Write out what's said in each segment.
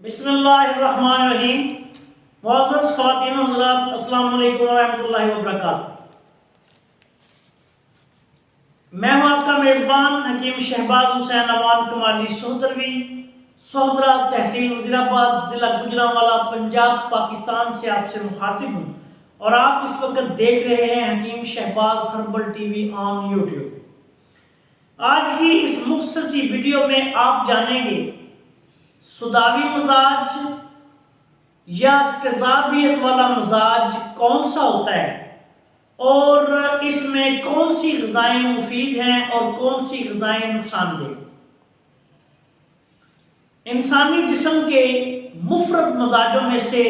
बिस्मिल्लाहिर्रहमानिर्रहीम। मुअज़्ज़ज़ ख़वातीन व हज़रात, अस्सलामु अलैकुम व रहमतुल्लाहि व बरकातुहू। मैं हूँ आपका मेज़बान हकीम शहबाज हुसैन अमान कमाली सोहदरवी, सोहदरा तहसील वज़ीराबाद, ज़िला गुजरांवाला, पंजाब, पाकिस्तान से आपसे मुखातिब हूँ और आप इस वक्त देख रहे हैं Hakim Shahbaz herbal TV on YouTube. आज की इस मुख्तसर सी वीडियो में आप जानेंगे सुदावी मजाज या तेजाबियत वाला मजाज कौन सा होता है और इसमें कौन सी ग़िज़ाएं मुफीद हैं और कौन सी ग़िज़ाएं नुकसानदेह। इंसानी जिस्म के मुफरद मजाजों में से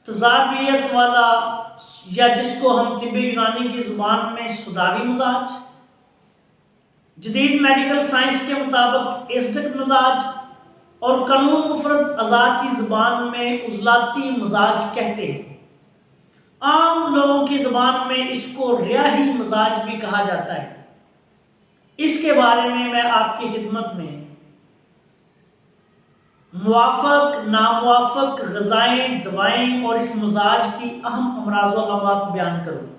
तेजाबियत वाला या जिसको हम तिब्बे यूनानी की ज़ुबान में सुदावी मजाज, जदीद मेडिकल साइंस के मुताबिक एसिडिक मजाज और कानून मुफरद अज़ा की ज़ुबान में उज़लाती मजाज कहते हैं। आम लोगों की ज़ुबान में इसको रियाही मजाज भी कहा जाता है। इसके बारे में मैं आपकी खिदमत में मुवाफ़क़ नामुवाफ़क़ ग़िज़ाएं, दवाएं और इस मजाज की अहम अमराज़ व अलामात बयान करूँ।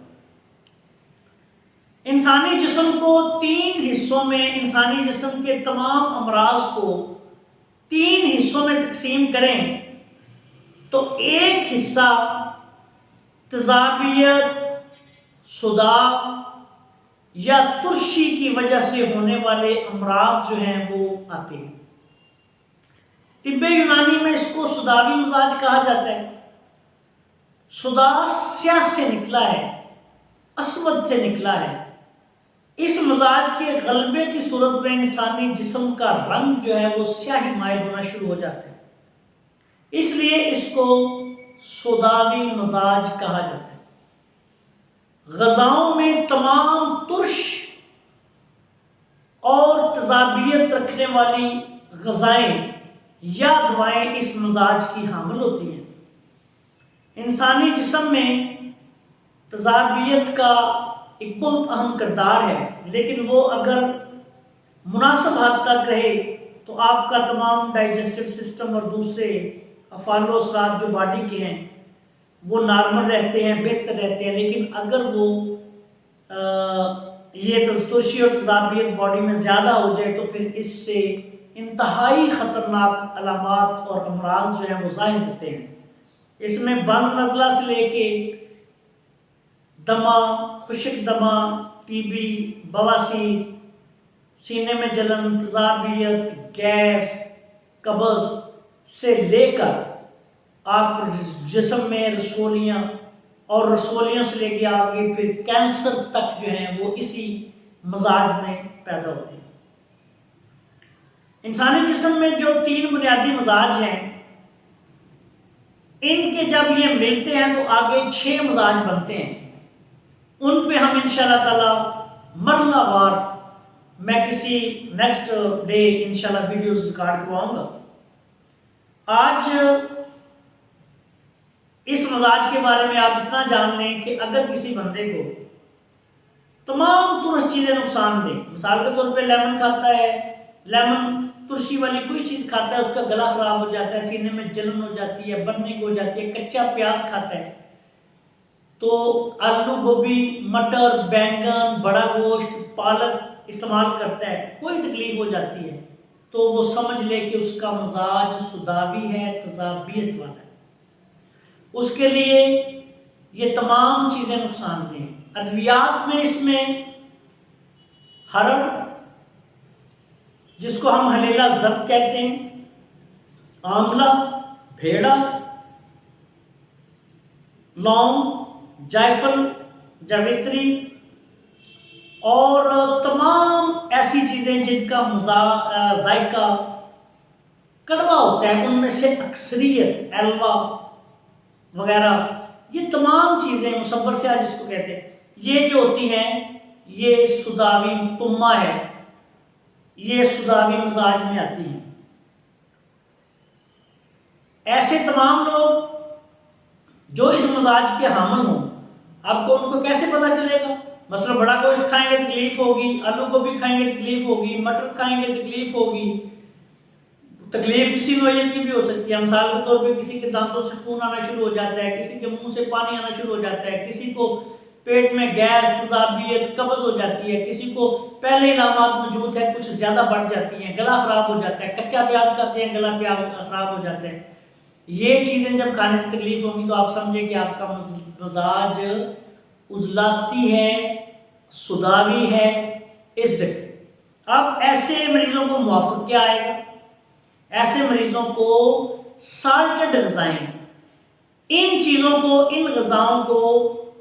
इंसानी जिस्म को तीन हिस्सों में, इंसानी जिस्म के तमाम अमराज को तीन हिस्सों में तकसीम करें तो एक हिस्सा तेजाबियत, सुदा या तुर्शी की वजह से होने वाले अमराज जो हैं वो आते हैं। तिब्बे यूनानी में इसको सुदावी मजाज कहा जाता है। सुदा स्याह से निकला है, अस्वद से निकला है। इस मजाज के गलबे की सूरत में इंसानी जिस्म का रंग जो है वो स्याही माइल होना शुरू हो जाता है, इसलिए इसको सुदावी मजाज कहा जाता है। ग़िज़ाओं में तमाम तुर्श और तेजाबियत रखने वाली ग़िज़ाएं या दवाएं इस मजाज की हामिल होती हैं। इंसानी जिस्म में तेजाबियत का एक बहुत अहम किरदार है, लेकिन वो अगर मुनासिब हद तक रहे तो आपका तमाम डाइजेस्टिव सिस्टम और दूसरे अफ़ालो असरात जो बॉडी के हैं वो नॉर्मल रहते हैं, बेहतर रहते हैं। लेकिन अगर वो ये तुर्शी और तेजाबियत बॉडी में ज़्यादा हो जाए तो फिर इससे इंतहाई ख़तरनाक अलामात और अमराज जो हैं वो ज़ाहिर होते हैं। इसमें बंद नज़ला से लेके दमा, खुश्क दमा, टीबी, बवासीर, सीने में जलन, तेजाबियत, गैस, कब्ज़ से लेकर आप जिस्म में रसोलियाँ और रसोलियों से लेके आगे फिर कैंसर तक जो हैं वो इसी मजाज में पैदा होते हैं। इंसानी जिस्म में जो तीन बुनियादी मजाज हैं, इनके जब ये मिलते हैं तो आगे 6 मजाज बनते हैं। उन पे हम इंशाल्लाह ताला मरहलावार मैं किसी नेक्स्ट डे इंशाल्लाह वीडियोस रिकॉर्ड करवाऊंगा। आज इस मजाज के बारे में आप इतना जान लें कि अगर किसी बंदे को तमाम तुरस चीज़ें नुकसान दें, मिसाल के तौर पे लेमन खाता है, लेमन तुरशी वाली कोई चीज़ खाता है, उसका गला ख़राब हो जाता है, सीने में जलन हो जाती है, बर्निंग हो जाती है। कच्चा प्याज खाता है तो आलू, गोभी, मटर, बैंगन, बड़ा गोश्त, पालक इस्तेमाल करता है, कोई तकलीफ हो जाती है तो वो समझ ले कि उसका मजाज सुदावी है, तेजाबियत वाला है। उसके लिए ये तमाम चीज़ें नुकसानदेह हैं। अद्वियात में इसमें हरड़, जिसको हम हलेला जर्द कहते हैं, आंवला, भेड़ा, लौंग, जायफल, जावित्री और तमाम ऐसी चीज़ें जिनका जायका कड़वा होता है, उनमें से अक्सरियत एल्वा वगैरह, ये तमाम चीज़ें मुसब्बर से आज जिसको कहते हैं, ये जो होती हैं ये सुदावी तुम्मा है, ये सुदावी मजाज में आती हैं। ऐसे तमाम लोग जो इस मजाज के हामिल हों, आपको उनको कैसे पता चलेगा? मसलन बड़ा गोश्त खाएंगे तकलीफ होगी, आलू गोभी खाएंगे तकलीफ होगी, मटर खाएंगे तकलीफ होगी, तकलीफ किसी नोयत की भी हो सकती है। मिसाल के तौर पे किसी के दांतों से खून आना शुरू हो जाता है, किसी के मुंह से पानी आना शुरू हो जाता है, किसी को पेट में गैस, तेजाबियत, कब्ज हो जाती है, किसी को पहले इलामात मौजूद है कुछ ज्यादा बढ़ जाती हैं, गला खराब हो जाता है, कच्चा प्याज खाते हैं गला प्याज खराब हो जाता है। ये चीजें जब खाने से तकलीफ होंगी तो आप समझे कि आपका मिजाज उजलाती है, सुदावी है, इस ढक। अब ऐसे मरीजों को मुआफ़ क्या आएगा? ऐसे मरीजों को साल्टेड ग़िज़ाएं, इन चीज़ों को, इन ग़िज़ाओं को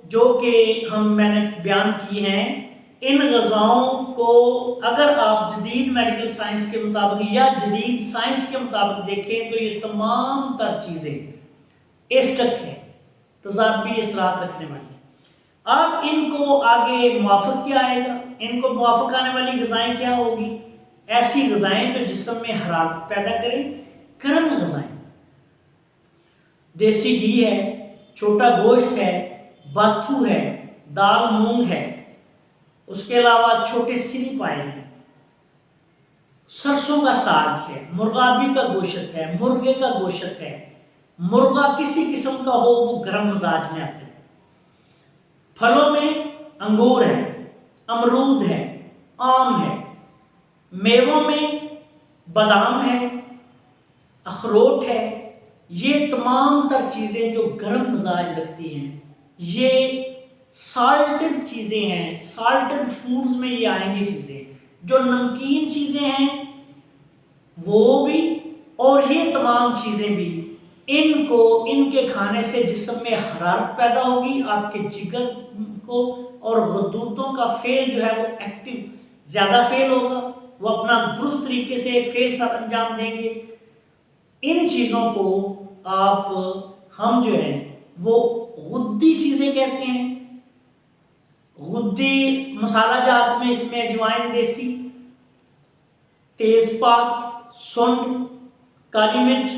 जो कि मैंने बयान की हैं, इन ग़िज़ाओं को अगर आप जदीद मेडिकल साइंस के मुताबिक या जदीद साइंस के मुताबिक देखें तो ये तमाम तर चीज़ें एस्टक हैं, तज़ाबी असरात रखने वाली। अब इनको आगे मुआफ़ क्या आएगा? इनको मुआफ़ आने वाली ग़िज़ाएं क्या होगी? ऐसी ग़िज़ाएं जो जिस्म में हरारत पैदा करें, गर्म ग़िज़ाएं। देसी घी है, छोटा गोश्त है, बाथू है, दाल मूंग है, उसके अलावा छोटे सिरी पाए हैं, सरसों का साग है, मुर्गाबी का गोश्त है, मुर्गे का गोश्त है, मुर्गा किसी किस्म का हो वो गर्म मिजाज में आते हैं। फलों में अंगूर है, अमरूद है, आम है, मेवों में बादाम है, अखरोट है। ये तमाम तर चीज़ें जो गर्म मिजाज रखती हैं, ये साल्टेड चीज़ें हैं, साल्टेड फूड्स में ये आएंगी चीज़ें। जो नमकीन चीज़ें हैं वो भी, और ये तमाम चीज़ें भी, इनको, इनके खाने से जिस्म में हरारत पैदा होगी, आपके जिगर को और गद्दूतों का फेल जो है वो एक्टिव ज़्यादा फेल होगा, वो अपना दुरुस्त तरीके से फेल सर अंजाम देंगे। इन चीज़ों को हम जो है वो गुद्दी चीज़ें कहते हैं। गुद्दी मसाला जात में इसमें अजवाइन देसी, तेजपात, सुंड, काली मिर्च,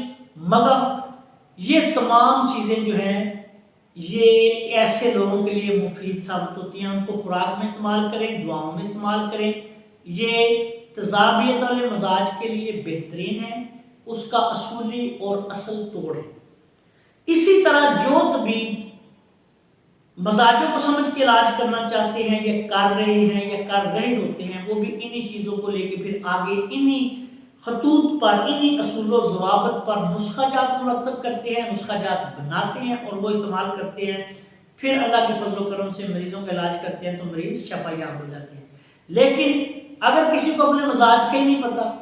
मगा, ये तमाम चीज़ें जो हैं ये ऐसे लोगों के लिए मुफीद साबित होती हैं। उनको खुराक में इस्तेमाल करें, दुआओं में इस्तेमाल करें। ये तज़ाबियत वाले मजाज के लिए बेहतरीन है, उसका असूली और असल तोड़ है। इसी तरह जो तबीब मजाजों को समझ के इलाज करना चाहते हैं या कर रहे हैं या कर रहे होते हैं, वो भी इन्हीं चीज़ों को लेके फिर आगे इन्हीं खतूत पर, इन्हीं असूलों ज़वाबित पर नुस्खा जात मुरतब करते हैं, नुस्खा जात बनाते हैं और वो इस्तेमाल करते हैं। फिर अल्लाह के फजल करम से मरीजों का इलाज करते हैं तो मरीज शफायाब हो जाते हैं। लेकिन अगर किसी को अपने मजाज का ही नहीं पता,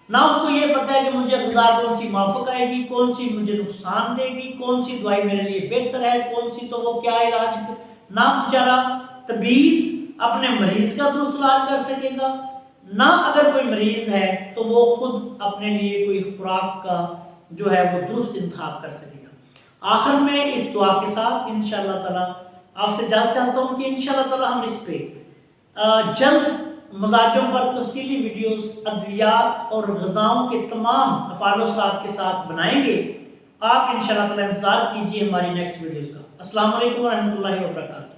ना उसको ये पता है कि मुझे ग़िज़ा कौन सी माफ़क आएगी, कौन सी मुझे नुकसान देगी, कौन सी दवाई मेरे लिए बेहतर है, कौन सी तो वो क्या इलाज, ना बेचारा तबीब अपने मरीज का दुरुस्त इलाज कर सकेगा, ना अगर कोई मरीज है तो वो खुद अपने लिए कोई खुराक का जो है वो दुरुस्त इंतखाब कर सकेगा। आखिर में इस दुआ के साथ इंशाअल्लाह ताला आपसे इजाज़त चाहता हूँ कि इंशाअल्लाह ताला हम इस पे जल्द मजाजों पर तफसीली वीडियोस, अद्वियात और ग़िज़ाओं के तमाम अफ़ाल-ओ-सलात के साथ बनाएंगे। आप इंशाअल्लाह ताला इंतज़ार कीजिए हमारी नेक्स्ट वीडियोस का। अस्सलाम वालेकुम व रहमतुल्लाहि व बरकातहू।